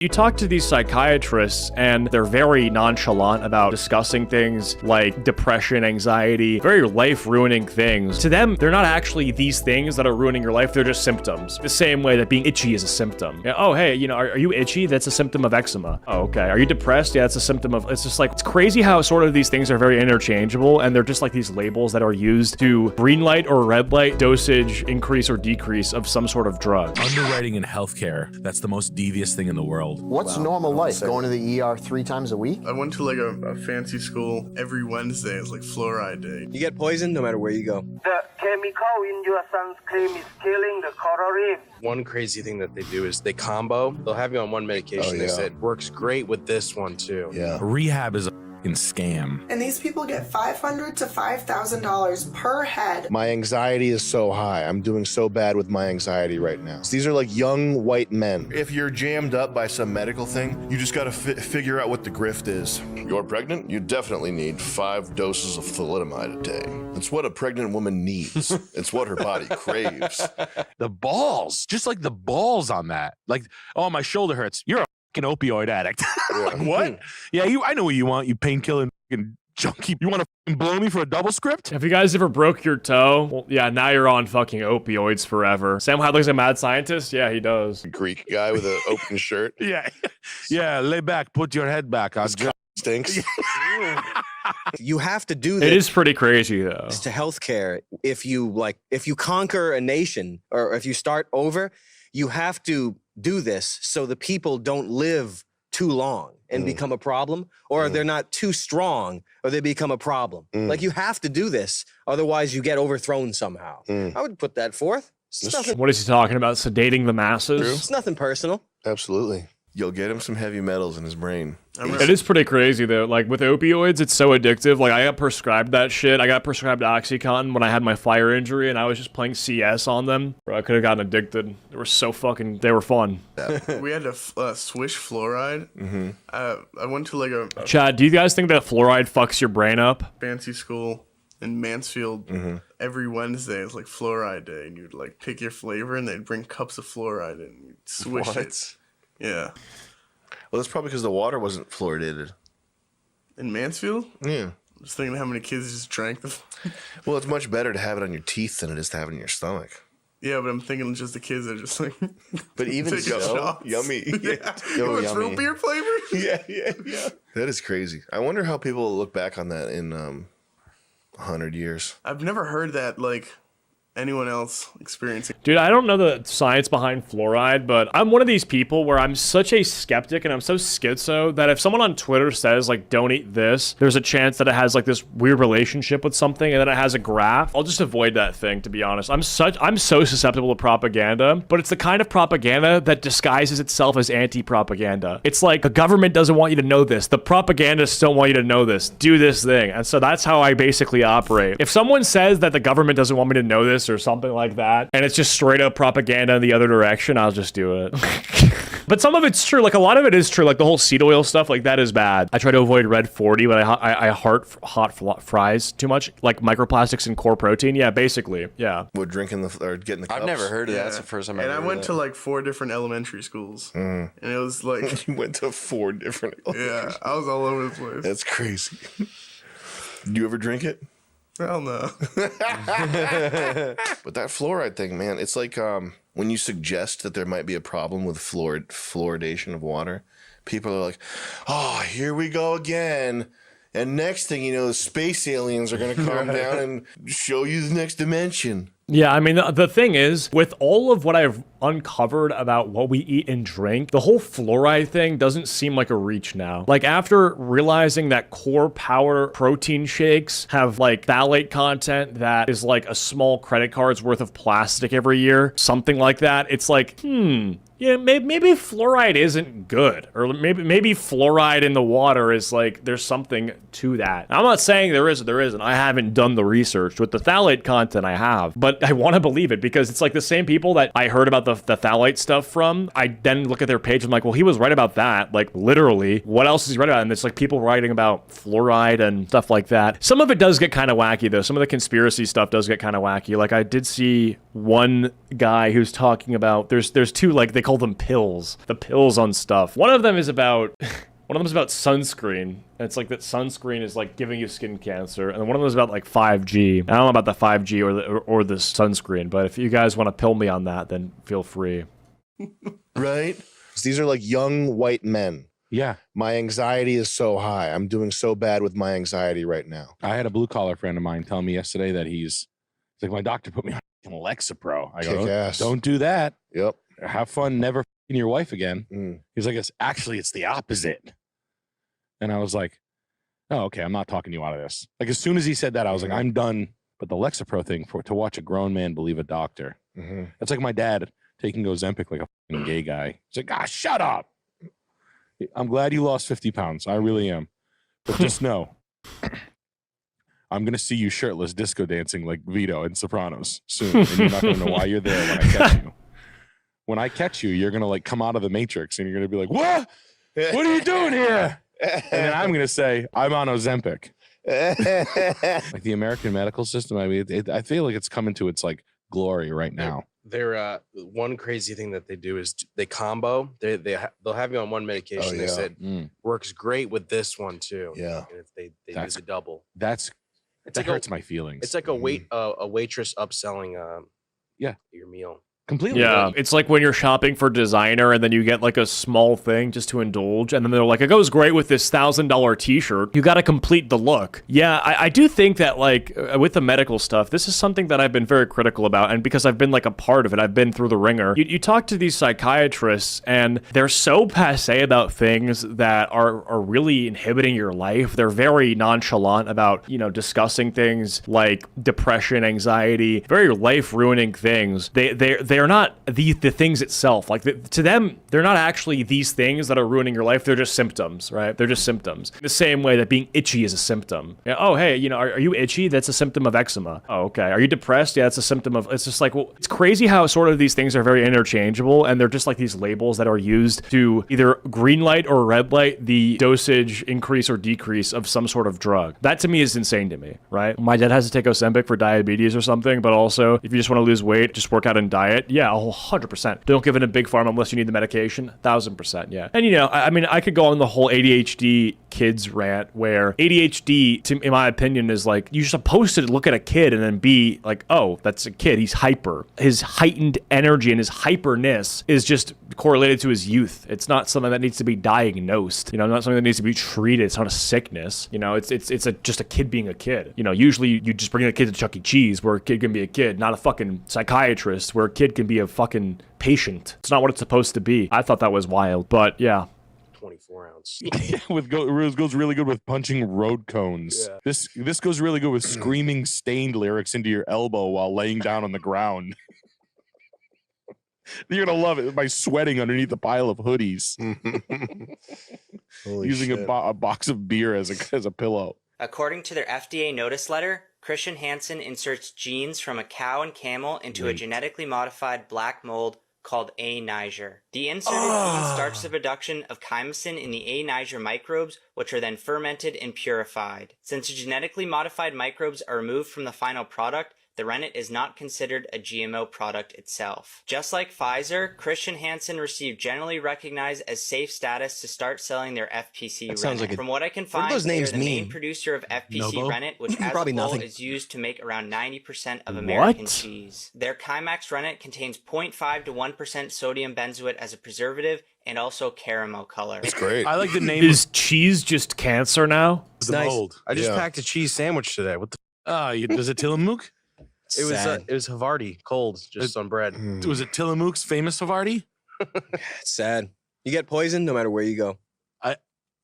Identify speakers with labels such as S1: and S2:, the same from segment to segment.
S1: You talk to these psychiatrists and they're very nonchalant about discussing things like depression, anxiety, very life-ruining things. To them, they're not actually these things that are ruining your life, they're just symptoms. The same way that being itchy is a symptom. Oh, hey, you know, are you itchy? That's a symptom of eczema. Oh, okay. Are you depressed? Yeah, that's a symptom of, it's just like, it's crazy how sort of these things are very interchangeable and they're just like these labels that are used to green light or red light dosage increase or decrease of some sort of drug.
S2: Underwriting in healthcare, that's the most devious thing in the world.
S3: What's normal life? Going to the ER 3 times a week?
S4: I went to like a fancy school every Wednesday. It's like fluoride day.
S5: You get poisoned no matter where you go.
S6: The chemical in your sunscreen is killing the coral reef.
S5: One crazy thing that they do is they combo. They'll have you on one medication. They said works great with this one too.
S2: Yeah. Rehab is a scam.
S7: And these people get $500 to $5,000 per head.
S8: My anxiety is so high. I'm doing so bad with my anxiety right now. These are like young white men.
S9: If you're jammed up by some medical thing, you just gotta figure out what the grift is.
S10: You're pregnant? You definitely need 5 doses of thalidomide a day. It's what a pregnant woman needs. It's what her body craves.
S2: The balls, just like the balls on that. Like, oh, my shoulder hurts. You're a fucking opioid addict. Like, what? Yeah, I know what you want, you painkiller fucking junkie. You want to blow me for a double script?
S1: Have you guys ever broke your toe? Well, yeah, now you're on fucking opioids forever. Sam Hyde looks like a mad scientist? Yeah, he does.
S10: Greek guy with an open shirt.
S2: Yeah. Yeah, lay back, put your head back.
S10: This guy stinks.
S5: You have to do this.
S1: It is pretty crazy though.
S5: To healthcare, if you conquer a nation or if you start over, you have to do this so the people don't live too long and become a problem, or they're not too strong or they become a problem. Like you have to do this, otherwise you get overthrown somehow. I would put that forth.
S1: What is he talking about? Sedating the masses?
S5: It's nothing personal.
S8: Absolutely.
S10: You'll get him some heavy metals in his brain.
S1: It is pretty crazy though. Like with opioids, it's so addictive. Like I got prescribed that shit. I got prescribed Oxycontin when I had my fire injury and I was just playing CS on them. Bro, I could have gotten addicted. They were so fucking, they were fun.
S4: We had to swish fluoride. I went to like a
S1: Chad, do you guys think that fluoride fucks your brain up?
S4: fancy school in Mansfield. Every Wednesday is like fluoride day, and you'd like pick your flavor, and they'd bring cups of fluoride in, and you'd swish it. Yeah.
S10: Well, that's probably because the water wasn't fluoridated.
S4: In Mansfield?
S10: Yeah.
S4: I'm just thinking how many kids just drank the.
S10: Well, it's much better to have it on your teeth than it is to have it in your stomach.
S4: Yeah, but I'm thinking just the kids are just like.
S10: But even so, yummy.
S4: Yeah.
S10: So
S4: It's
S10: yummy.
S4: root beer flavored?
S10: Yeah. That is crazy. I wonder how people will look back on that in 100 years.
S4: I've never heard that, like, anyone else experiencing.
S1: Dude, I don't know the science behind fluoride, but I'm one of these people where I'm such a skeptic and I'm so schizo that if someone on Twitter says like, don't eat this, there's a chance that it has like this weird relationship with something and then it has a graph. I'll just avoid that thing, to be honest. I'm so susceptible to propaganda, but it's the kind of propaganda that disguises itself as anti-propaganda. It's like the government doesn't want you to know this. The propagandists don't want you to know this. Do this thing. And so that's how I basically operate. If someone says that the government doesn't want me to know this or something like that, and it's just straight up propaganda in the other direction, I'll just do it. But some of it's true. Like a lot of it is true. Like the whole seed oil stuff, like that is bad. I try to avoid red 40, but I heart hot fries too much. Like microplastics and core protein. Yeah, basically. Yeah.
S10: What, drinking or getting the cups?
S11: I've never heard of that. That's the first time I've heard of that.
S4: And I went to like 4 different elementary schools. And it was like.
S10: You went to 4 different
S4: Yeah, I was all over the place.
S10: That's crazy. Do you ever drink it?
S4: Hell no.
S10: But that fluoride thing, man, it's like when you suggest that there might be a problem with fluoridation of water, people are like, oh, here we go again. And next thing you know, the space aliens are going to come down and show you the next dimension.
S1: Yeah, I mean, the thing is, with all of what I've uncovered about what we eat and drink, the whole fluoride thing doesn't seem like a reach now. Like, after realizing that core power protein shakes have, like, phthalate content that is, like, a small credit card's worth of plastic every year, something like that, it's like, yeah, maybe fluoride isn't good. Or maybe fluoride in the water is like, there's something to that. I'm not saying there isn't. I haven't done the research. With the phthalate content I have, but I want to believe it because it's like the same people that I heard about the phthalate stuff from. I then look at their page and I'm like, well, he was right about that. Like literally, what else is he right about? And it's like people writing about fluoride and stuff like that. Some of it does get kind of wacky though. Some of the conspiracy stuff does get kind of wacky. Like I did see one guy who's talking about there's two, like, they call them pills. The pills on stuff. One of them is about sunscreen. And it's like that sunscreen is like giving you skin cancer, and one of them is about like 5G. I don't know about the 5G or the sunscreen, but if you guys want to pill me on that, then feel free.
S8: Right? These are like young white men.
S2: Yeah.
S8: My anxiety is so high. I'm doing so bad with my anxiety right now.
S2: I had a blue collar friend of mine tell me yesterday that he's like, my doctor put me on Lexapro. I go,
S8: Kick-ass.
S2: don't do that.
S8: Yep.
S2: Have fun never f***ing your wife again.
S8: Mm.
S2: He's like, it's the opposite. And I was like, oh, okay, I'm not talking you out of this. Like, as soon as he said that, I was like, I'm done. But the Lexapro thing, to watch a grown man believe a doctor.
S8: Mm-hmm.
S2: That's like my dad taking Ozempic like a f***ing gay guy. He's like, shut up. I'm glad you lost 50 pounds. I really am. But just know, I'm going to see you shirtless disco dancing like Vito in Sopranos soon. And you're not going to know why you're there when I catch you. When I catch you, you're going to like come out of the Matrix and you're going to be like, what? What are you doing here? And then I'm going to say, I'm on Ozempic. Like the American medical system, I mean, I feel like it's coming to its like glory right now.
S11: They're one crazy thing that they do is they combo. They'll have you on one medication. They said works great with this one too.
S8: Yeah,
S11: and if they do the double.
S2: That hurts my feelings.
S11: It's like a waitress upselling your meal.
S2: Completely.
S1: Yeah, it's like when you're shopping for designer and then you get like a small thing just to indulge, and then they're like, it goes great with this $1,000 t-shirt. You got to complete the look. Yeah, I do think that like with the medical stuff, this is something that I've been very critical about, and because I've been like a part of it, I've been through the ringer. You talk to these psychiatrists and they're so passé about things that are really inhibiting your life. They're very nonchalant about, discussing things like depression, anxiety, very life-ruining things. They're not the things itself. Like to them, they're not actually these things that are ruining your life. They're just symptoms, right? They're just symptoms. The same way that being itchy is a symptom. Yeah, oh, hey, are you itchy? That's a symptom of eczema. Oh, okay. Are you depressed? Yeah, that's a symptom of. It's just like, well, it's crazy how sort of these things are very interchangeable, and they're just like these labels that are used to either green light or red light the dosage increase or decrease of some sort of drug. That to me is insane to me, right? My dad has to take Ozempic for diabetes or something, but also if you just want to lose weight, just work out and diet. Yeah, 100%. Don't give it a big pharma unless you need the medication. 1,000%, yeah. And I could go on the whole ADHD kids rant where ADHD, in my opinion, is like you're supposed to look at a kid and then be like, oh, that's a kid. He's hyper. His heightened energy and his hyperness is just correlated to his youth. It's not something that needs to be diagnosed. Not something that needs to be treated. It's not a sickness. It's just a kid being a kid. Usually you just bring a kid to Chuck E. Cheese where a kid can be a kid, not a fucking psychiatrist where a kid can be a fucking patient. It's not what it's supposed to be. I thought that was wild, but yeah.
S11: 24 ounce.
S2: Goes really good with punching road cones. Yeah. This goes really good with screaming Stained lyrics into your elbow while laying down on the ground. You're gonna love it by sweating underneath a pile of hoodies. Using a box of beer as a pillow.
S12: According to their FDA notice letter, Christian Hansen inserts genes from a cow and camel into a genetically modified black mold called A. niger. The inserted gene starts the production of chymosin in the A. niger microbes, which are then fermented and purified. Since the genetically modified microbes are removed from the final product, the rennet is not considered a GMO product itself. Just like Pfizer, Christian Hansen received generally recognized as safe status to start selling their FPC rennet. From what I can find, they are the main producer of FPC rennet, which as a whole is used to make around 90% of American cheese. Their Chimax rennet contains 0.5 to 1% sodium benzoate as a preservative and also caramel color.
S8: That's great.
S2: I like the name.
S1: Is cheese just cancer now?
S11: It's nice. I just packed a cheese sandwich today. What the?
S2: Does it Tillamook?
S11: It was Havarti, cold, just on bread.
S2: Was it Tillamook's famous Havarti?
S5: It's sad. You get poisoned no matter where you go.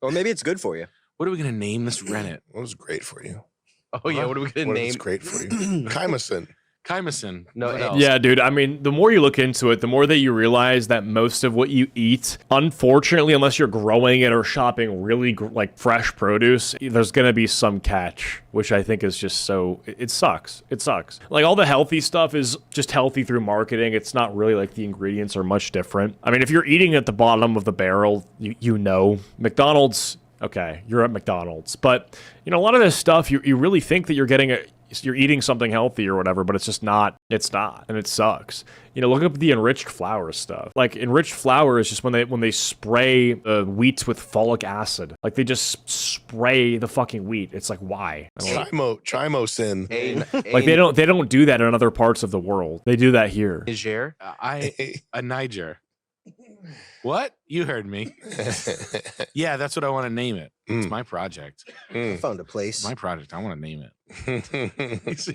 S5: Or maybe it's good for you.
S2: What are we gonna name this rennet?
S8: What was great for you?
S11: Oh yeah, what are we gonna name?
S8: What's great for you? Chymosin.
S2: Chymosin.
S11: No.
S1: Yeah, dude. I mean, the more you look into it, the more that you realize that most of what you eat, unfortunately, unless you're growing it or shopping really like fresh produce, there's gonna be some catch, which I think is just so. It sucks. It sucks. Like all the healthy stuff is just healthy through marketing. It's not really like the ingredients are much different. I mean, if you're eating at the bottom of the barrel, you know, McDonald's. Okay, you're at McDonald's, but a lot of this stuff, you really think that you're getting you're eating something healthy or whatever, but it's just not. It's not, and it sucks. You know, look up the enriched flour stuff. Like enriched flour is just when they spray the wheats with folic acid. Like they just spray the fucking wheat. It's like, why?
S8: Trymosin.
S1: Like they don't do that in other parts of the world. They do that here.
S2: Niger? A Niger. What? You heard me. Yeah, that's what I want to name it. It's my project.
S5: I found a place.
S2: My project. I want to name it.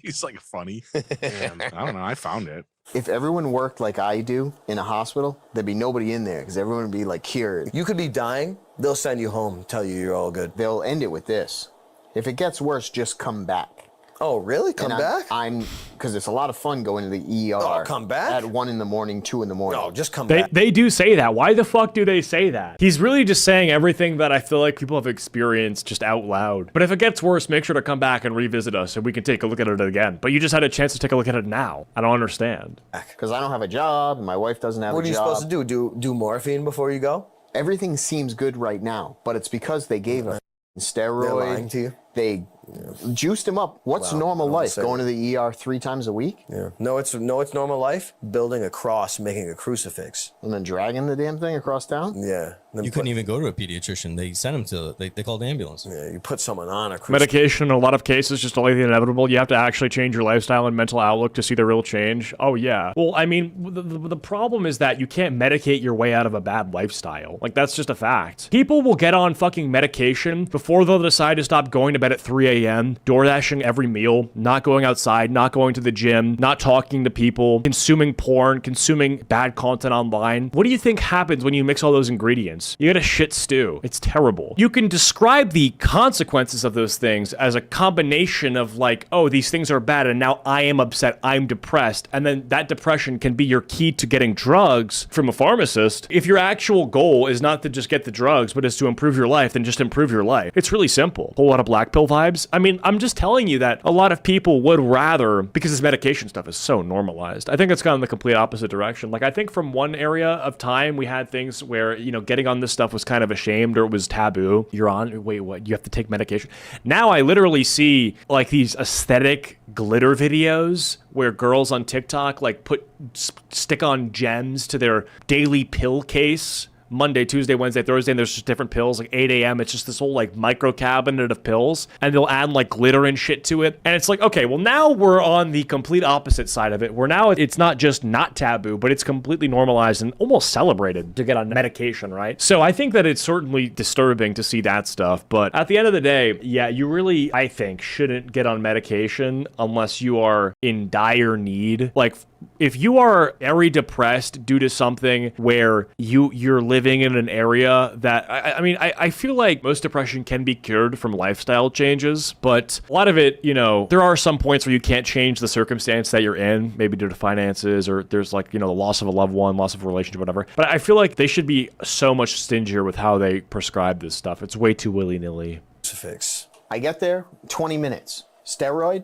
S2: he's like funny. I don't know. I found it.
S3: If everyone worked like I do in a hospital, there'd be nobody in there because everyone would be like cured.
S13: You could be dying. They'll send you home, tell you you're all good.
S3: They'll end it with this. If it gets worse, just come back.
S13: Oh, really? Come back?
S3: I'm because it's a lot of fun going to the ER.
S13: Oh, come back?
S3: At 1 a.m, 2 a.m.
S13: No, just come back.
S1: They do say that. Why the fuck do they say that? He's really just saying everything that I feel like people have experienced just out loud. But if it gets worse, make sure to come back and revisit us and we can take a look at it again. But you just had a chance to take a look at it now. I don't understand.
S3: Because I don't have a job and my wife doesn't have a job.
S13: What are you supposed to do? Do morphine before you go?
S3: Everything seems good right now, but it's because they gave a steroid.
S13: They're lying to you?
S3: They juiced him up. What's normal life? Going to the ER 3 times a week?
S13: Yeah. No, it's normal life. Building a cross, making a crucifix,
S3: and then dragging the damn thing across town.
S13: Yeah.
S14: You couldn't even go to a pediatrician. They sent him to. They called the ambulance.
S13: Yeah. You put someone on a crucifix.
S1: Medication in a lot of cases just delay the inevitable. You have to actually change your lifestyle and mental outlook to see the real change. Oh yeah. Well, I mean, the problem is that you can't medicate your way out of a bad lifestyle. Like that's just a fact. People will get on fucking medication before they'll decide to stop going to bed at 3 a.m., DoorDashing every meal, not going outside, not going to the gym, not talking to people, consuming porn, consuming bad content online. What do you think happens when you mix all those ingredients? You get a shit stew. It's terrible. You can describe the consequences of those things as a combination of like, oh, these things are bad and now I am upset, I'm depressed. And then that depression can be your key to getting drugs from a pharmacist. If your actual goal is not to just get the drugs, but is to improve your life, then just improve your life. It's really simple. Whole lot of black pill vibes. I mean, I'm just telling you that a lot of people would rather, because this medication stuff is so normalized. I think it's gone the complete opposite direction. Like I think from one area of time, we had things where, you know, getting on this stuff was kind of ashamed or it was taboo. You're on, wait, what? You have to take medication? Now I literally see like these aesthetic glitter videos where girls on TikTok like stick on gems to their daily pill case. Monday, Tuesday, Wednesday, Thursday, and there's just different pills, like 8 a.m. It's just this whole like micro cabinet of pills, and they'll add like glitter and shit to it. And it's like, okay, well now we're on the complete opposite side of it. Where now it's not just not taboo, but it's completely normalized and almost celebrated to get on medication, right? So I think that it's certainly disturbing to see that stuff. But at the end of the day, yeah, you really, I think, shouldn't get on medication unless you are in dire need. Like, if you are very depressed due to something where you're living in an area that, I feel like most depression can be cured from lifestyle changes, but a lot of it, you know, there are some points where you can't change the circumstance that you're in, maybe due to finances, or there's like, you know, the loss of a loved one, loss of a relationship, whatever. But I feel like they should be so much stingier with how they prescribe this stuff. It's way too willy-nilly.
S13: Crucifix.
S3: I get there, 20 minutes. Steroid,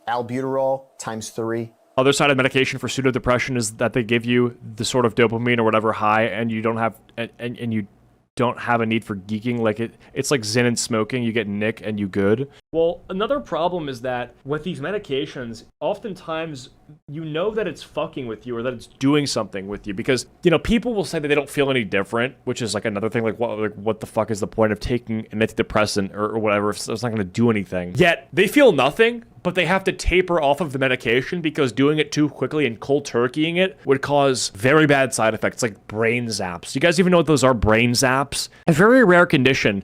S3: albuterol times 3.
S1: Other side of medication for pseudodepression is that they give you the sort of dopamine or whatever high, and you don't have and you don't have a need for geeking. Like it's like Zyn and smoking. You get nick and you good. Well, another problem is that with these medications, oftentimes you know that it's fucking with you or that it's doing something with you because, you know, people will say that they don't feel any different, which is like another thing. Like what the fuck is the point of taking an antidepressant or whatever if it's not going to do anything? Yet they feel nothing, but they have to taper off of the medication because doing it too quickly and cold turkeying it would cause very bad side effects like brain zaps. You guys even know what those are? Brain zaps? A very rare condition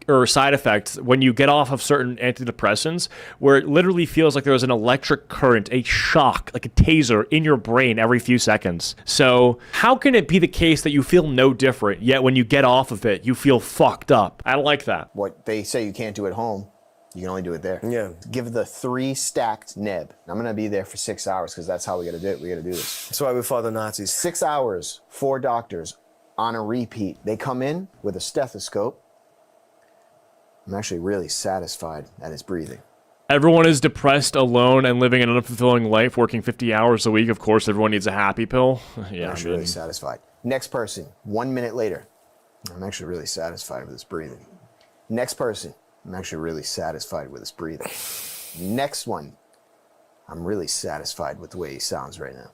S1: or side effect when you get off of certain antidepressants where it literally feels like there's an electric current, a shock, like a taser in your brain every few seconds. So how can it be the case that you feel no different, yet when you get off of it, you feel fucked up? I don't like that.
S3: What they say you can't do at home, you can only do it there.
S13: Yeah.
S3: Give the 3 stacked neb. I'm going to be there for 6 hours because that's how we got to do it. We got to do this.
S13: That's why we fought the Nazis.
S3: 6 hours, 4 doctors on a repeat. They come in with a stethoscope. I'm actually really satisfied at his breathing.
S1: Everyone is depressed, alone, and living an unfulfilling life, working 50 hours a week. Of course, everyone needs a happy pill. Yeah,
S3: I'm actually really satisfied. Next person, 1 minute later. I'm actually really satisfied with his breathing. Next person. I'm actually really satisfied with his breathing. Next one. I'm really satisfied with the way he sounds right now.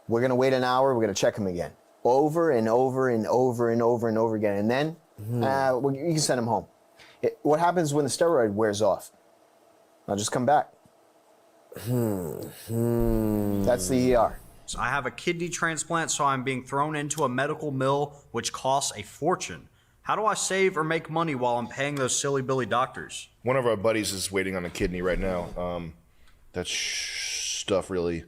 S3: We're going to wait an hour. We're going to check him again. Over and over and over and over and over again. And then you can send him home. What happens when the steroid wears off? I'll just come back. That's the ER.
S15: So I have a kidney transplant, so I'm being thrown into a medical mill, which costs a fortune. How do I save or make money while I'm paying those silly Billy doctors?
S8: One of our buddies is waiting on a kidney right now. That stuff really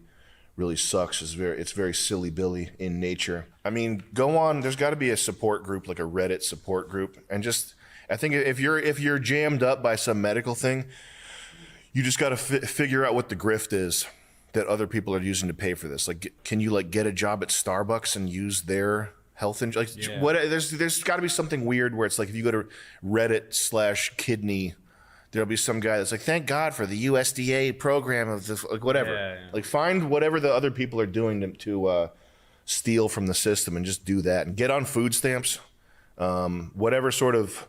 S8: sucks. It's very silly Billy in nature. I mean, go on. There's got to be a support group, like a Reddit support group, and just I think if you're jammed up by some medical thing, you just got to figure out what the grift is that other people are using to pay for this. Like, can you like get a job at Starbucks and use their health insurance? Like, what? There's got to be something weird where it's like if you go to Reddit/kidney, there'll be some guy that's like, thank God for the USDA program of this, like whatever. Yeah. Like find whatever the other people are doing to steal from the system and just do that and get on food stamps. Whatever sort of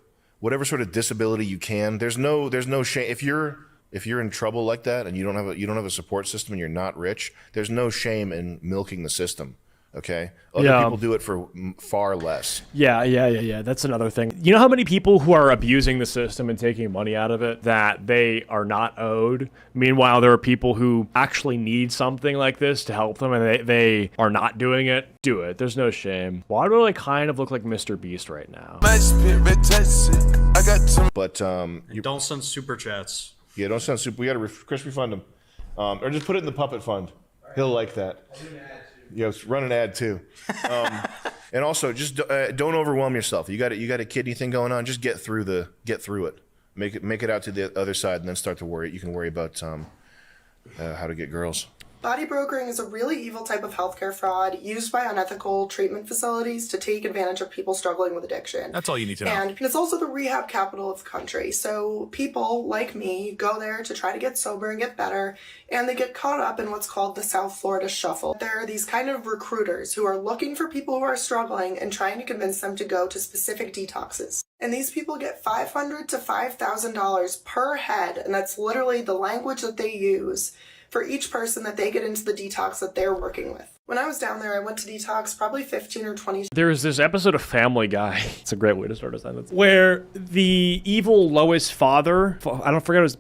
S8: disability you can. There's no shame if you're in trouble like that and you don't have a support system and you're not rich. There's no shame in milking the system. Okay, other people do it for far less.
S1: Yeah. That's another thing. You know how many people who are abusing the system and taking money out of it that they are not owed? Meanwhile, there are people who actually need something like this to help them, and they are not doing it. Do it. There's no shame. Why do I kind of look like Mr. Beast right now?
S8: But
S15: don't send super chats.
S8: Yeah, don't send super. We gotta Chris refund him, or just put it in the puppet fund. He'll like that. Yeah, run an ad too. And also, just don't overwhelm yourself. You got a kidney thing going on. Just get through it. Make it out to the other side, and then start to worry. You can worry about how to get girls.
S7: Body brokering is a really evil type of healthcare fraud used by unethical treatment facilities to take advantage of people struggling with addiction.
S2: That's all you need to know.
S7: And it's also the rehab capital of the country. So people like me go there to try to get sober and get better, and they get caught up in what's called the South Florida Shuffle. There are these kind of recruiters who are looking for people who are struggling and trying to convince them to go to specific detoxes. And these people get $500 to $5,000 per head, and that's literally the language that they use for each person that they get into the detox that they're working with. When I was down there, I went to detox probably 15 or 20.
S1: There's this episode of Family Guy. It's a great way to start a sentence. Where the evil Lois father, I don't forget it was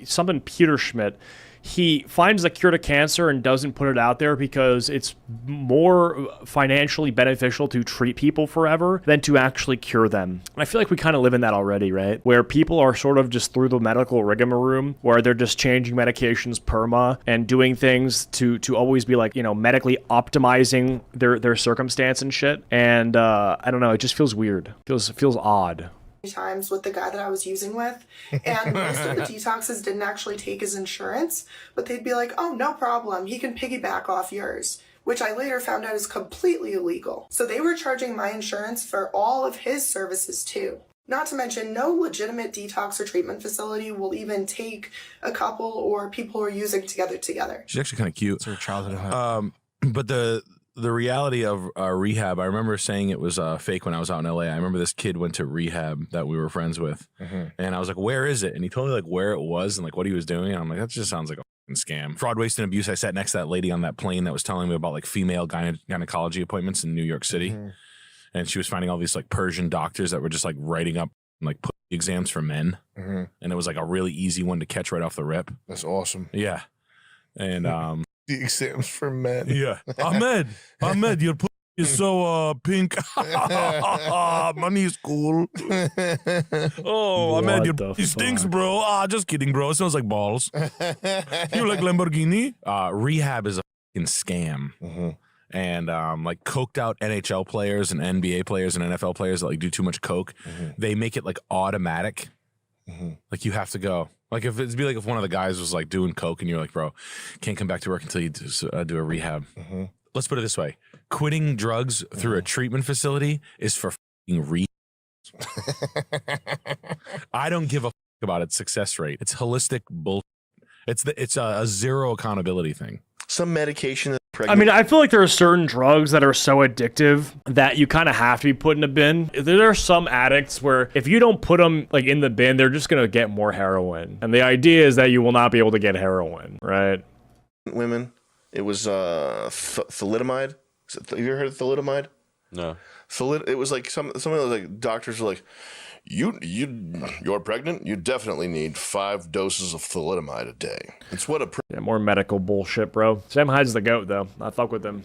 S1: something Peter Schmidt, he finds the cure to cancer and doesn't put it out there because it's more financially beneficial to treat people forever than to actually cure them. And I feel like we kind of live in that already, right? Where people are sort of just through the medical rigmarole, where they're just changing medications perma and doing things to always be like, medically optimizing their circumstance and shit. And I don't know, it just feels weird. Feels odd.
S7: Times with the guy that I was using with, and most of the detoxes didn't actually take his insurance, but they'd be like, oh, no problem, he can piggyback off yours, which I later found out is completely illegal. So they were charging my insurance for all of his services too. Not to mention, no legitimate detox or treatment facility will even take a couple or people who are using together.
S2: She's actually kind of cute.
S15: It's her childhood.
S2: But the reality of rehab, I remember saying it was fake when I was out in LA. I remember this kid went to rehab that we were friends with, and I was like, "Where is it?" And he told me like where it was and like what he was doing. And I'm like, that just sounds like a fucking scam. Fraud, waste, and abuse. I sat next to that lady on that plane that was telling me about like female gynecology appointments in New York City, and she was finding all these like Persian doctors that were just like writing up like exams for men, and it was like a really easy one to catch right off the rip.
S8: That's awesome.
S2: Yeah, and
S8: the exams for men.
S2: Yeah. Ahmed, your pussy is so pink. Money is cool. Oh, Ahmed, your pussy stinks, bro. Just kidding, bro. It smells like balls. You like Lamborghini? Rehab is a fucking scam. And like coked out NHL players and NBA players and NFL players that like do too much coke, they make it like automatic. Like you have to go. Like if one of the guys was like doing coke and you're like, bro, can't come back to work until you do a rehab. Let's put it this way: quitting drugs through a treatment facility is for fucking rehab. I don't give a fuck about its success rate. It's holistic bullshit. It's a zero accountability thing.
S10: some medication.
S1: I mean, I feel like there are certain drugs that are so addictive that you kind of have to be put in a bin. There are some addicts where if you don't put them like in the bin, they're just gonna get more heroin. And the idea is that you will not be able to get heroin, right?
S10: Women, it was thalidomide. Have you ever heard of thalidomide?
S16: No.
S10: It was like some of those like doctors were like, you're pregnant. You definitely need 5 doses of thalidomide a day. It's what a
S1: more medical bullshit, bro. Sam Hyde's the goat, though. I fuck with him.